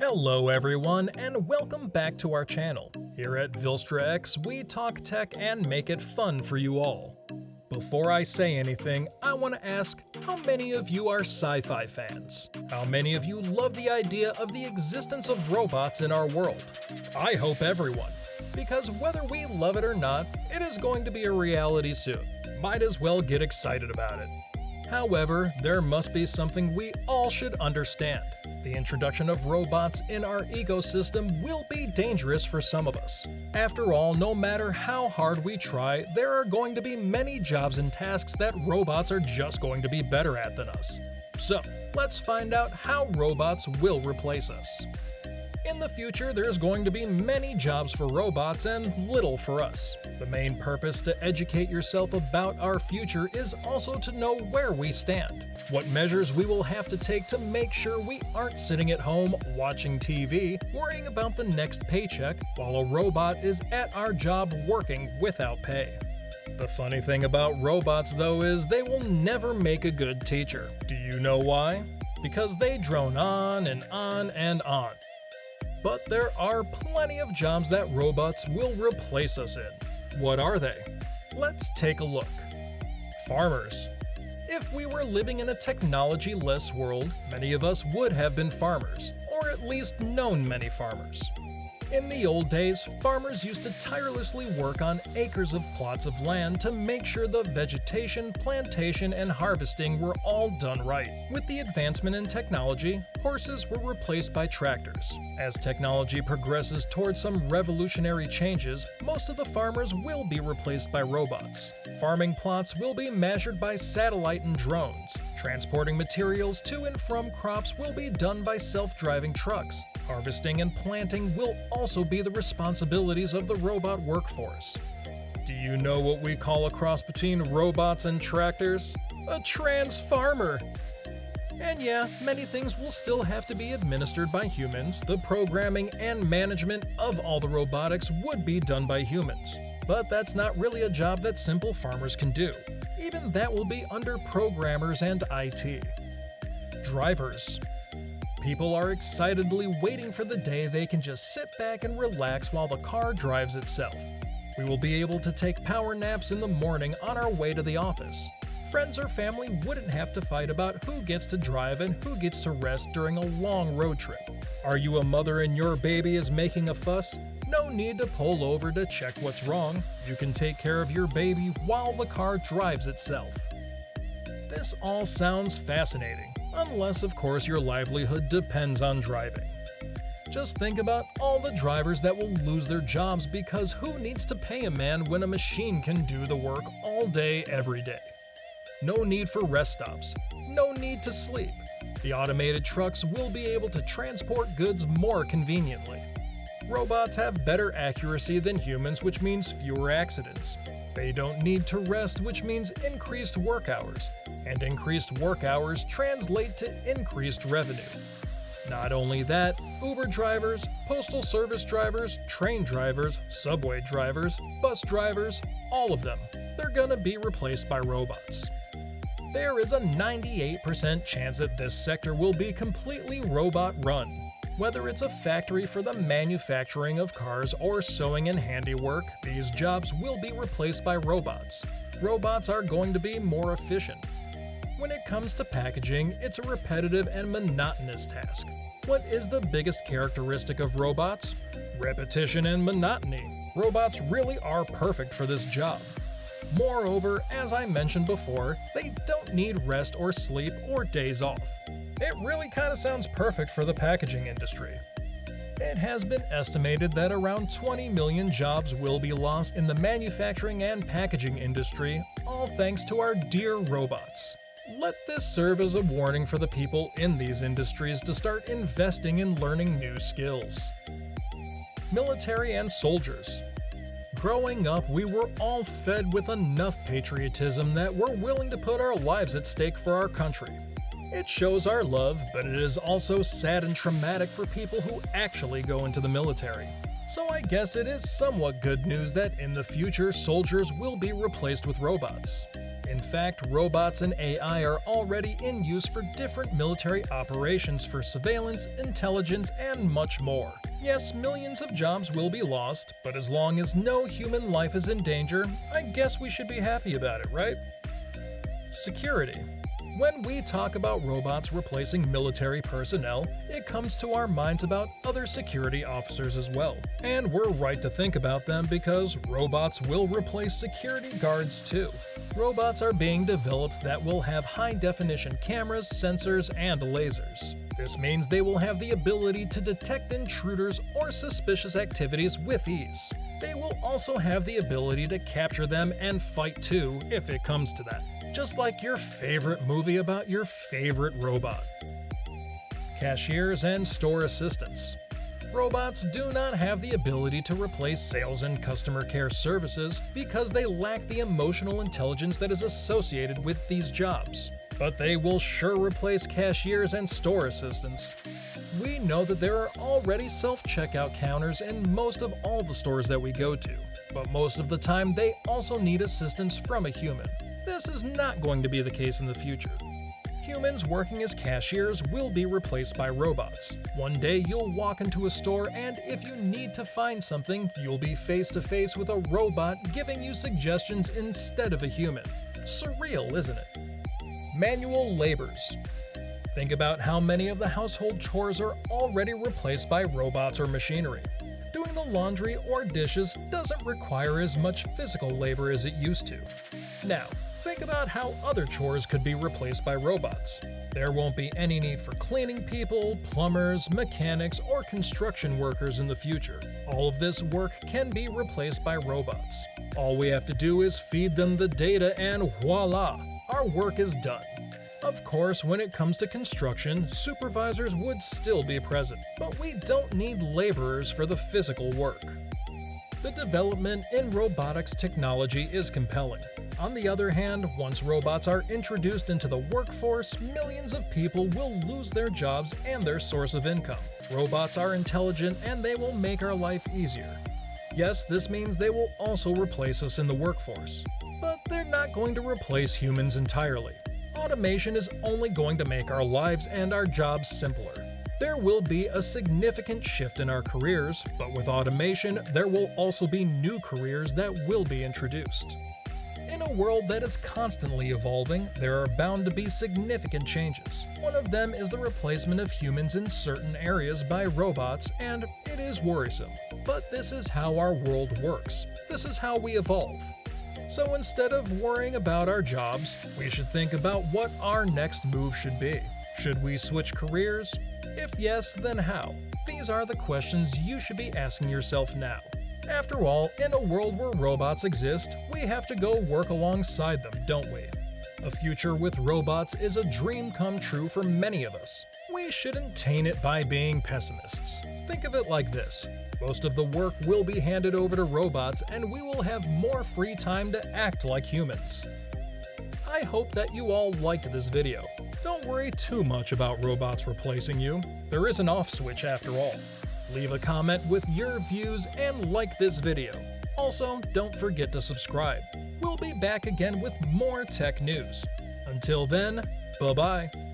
Hello everyone, and welcome back to our channel. Here at Vilstra X, we talk tech and make it fun for you all. Before I say anything, I want to ask, how many of you are sci-fi fans? How many of you love the idea of the existence of robots in our world? I hope everyone, because whether we love it or not, it is going to be a reality soon. Might as well get excited about it. However, there must be something we all should understand. The introduction of robots in our ecosystem will be dangerous for some of us. After all, no matter how hard we try, there are going to be many jobs and tasks that robots are just going to be better at than us. So, let's find out how robots will replace us. In the future, there's going to be many jobs for robots and little for us. The main purpose to educate yourself about our future is also to know where we stand, what measures we will have to take to make sure we aren't sitting at home watching TV, worrying about the next paycheck, while a robot is at our job working without pay. The funny thing about robots, though, is they will never make a good teacher. Do you know why? Because they drone on and on and on. But there are plenty of jobs that robots will replace us in. What are they? Let's take a look. Farmers. If we were living in a technology-less world, many of us would have been farmers, or at least known many farmers. In the old days, farmers used to tirelessly work on acres of plots of land to make sure the vegetation, plantation, and harvesting were all done right. With the advancement in technology, horses were replaced by tractors. As technology progresses towards some revolutionary changes, most of the farmers will be replaced by robots. Farming plots will be measured by satellite and drones. Transporting materials to and from crops will be done by self-driving trucks. Harvesting and planting will also be the responsibilities of the robot workforce. Do you know what we call a cross between robots and tractors? A trans-farmer! And yeah, many things will still have to be administered by humans. The programming and management of all the robotics would be done by humans. But that's not really a job that simple farmers can do. Even that will be under programmers and IT. Drivers. People are excitedly waiting for the day they can just sit back and relax while the car drives itself. We will be able to take power naps in the morning on our way to the office. Friends or family wouldn't have to fight about who gets to drive and who gets to rest during a long road trip. Are you a mother and your baby is making a fuss? No need to pull over to check what's wrong. You can take care of your baby while the car drives itself. This all sounds fascinating, unless of course your livelihood depends on driving. Just think about all the drivers that will lose their jobs because who needs to pay a man when a machine can do the work all day, every day? No need for rest stops, no need to sleep. The automated trucks will be able to transport goods more conveniently. Robots have better accuracy than humans, which means fewer accidents. They don't need to rest, which means increased work hours. And increased work hours translate to increased revenue. Not only that, Uber drivers, postal service drivers, train drivers, subway drivers, bus drivers, all of them, they're gonna be replaced by robots. There is a 98% chance that this sector will be completely robot-run. Whether it's a factory for the manufacturing of cars or sewing and handiwork, these jobs will be replaced by robots. Robots are going to be more efficient. When it comes to packaging, it's a repetitive and monotonous task. What is the biggest characteristic of robots? Repetition and monotony. Robots really are perfect for this job. Moreover, as I mentioned before, they don't need rest or sleep or days off. It really kind of sounds perfect for the packaging industry. It has been estimated that around 20 million jobs will be lost in the manufacturing and packaging industry, all thanks to our dear robots. Let this serve as a warning for the people in these industries to start investing in learning new skills. Military and soldiers. Growing up, we were all fed with enough patriotism that we're willing to put our lives at stake for our country. It shows our love, but it is also sad and traumatic for people who actually go into the military. So I guess it is somewhat good news that in the future, soldiers will be replaced with robots. In fact, robots and AI are already in use for different military operations for surveillance, intelligence, and much more. Yes, millions of jobs will be lost, but as long as no human life is in danger, I guess we should be happy about it, right? Security. When we talk about robots replacing military personnel, it comes to our minds about other security officers as well. And we're right to think about them because robots will replace security guards too. Robots are being developed that will have high-definition cameras, sensors, and lasers. This means they will have the ability to detect intruders or suspicious activities with ease. They will also have the ability to capture them and fight too, if it comes to that. Just like your favorite movie about your favorite robot. Cashiers and store assistants. Robots do not have the ability to replace sales and customer care services because they lack the emotional intelligence that is associated with these jobs. But they will sure replace cashiers and store assistants. We know that there are already self-checkout counters in most of all the stores that we go to, but most of the time they also need assistance from a human. This is not going to be the case in the future. Humans working as cashiers will be replaced by robots. One day you'll walk into a store and if you need to find something, you'll be face to face with a robot giving you suggestions instead of a human. Surreal, isn't it? Manual labors. Think about how many of the household chores are already replaced by robots or machinery. Doing the laundry or dishes doesn't require as much physical labor as it used to. Now, think about how other chores could be replaced by robots. There won't be any need for cleaning people, plumbers, mechanics, or construction workers in the future. All of this work can be replaced by robots. All we have to do is feed them the data and voila, our work is done. Of course, when it comes to construction, supervisors would still be present, but we don't need laborers for the physical work. The development in robotics technology is compelling. On the other hand, once robots are introduced into the workforce, millions of people will lose their jobs and their source of income. Robots are intelligent and they will make our life easier. Yes, this means they will also replace us in the workforce. But they're not going to replace humans entirely. Automation is only going to make our lives and our jobs simpler. There will be a significant shift in our careers, but with automation, there will also be new careers that will be introduced. In a world that is constantly evolving, there are bound to be significant changes. One of them is the replacement of humans in certain areas by robots, and it is worrisome. But this is how our world works. This is how we evolve. So instead of worrying about our jobs, we should think about what our next move should be. Should we switch careers? If yes, then how? These are the questions you should be asking yourself now. After all, in a world where robots exist, we have to go work alongside them, don't we? A future with robots is a dream come true for many of us. We shouldn't taint it by being pessimists. Think of it like this. Most of the work will be handed over to robots and we will have more free time to act like humans. I hope that you all liked this video. Don't worry too much about robots replacing you. There is an off switch after all. Leave a comment with your views and like this video. Also, don't forget to subscribe. We'll be back again with more tech news. Until then, bye-bye.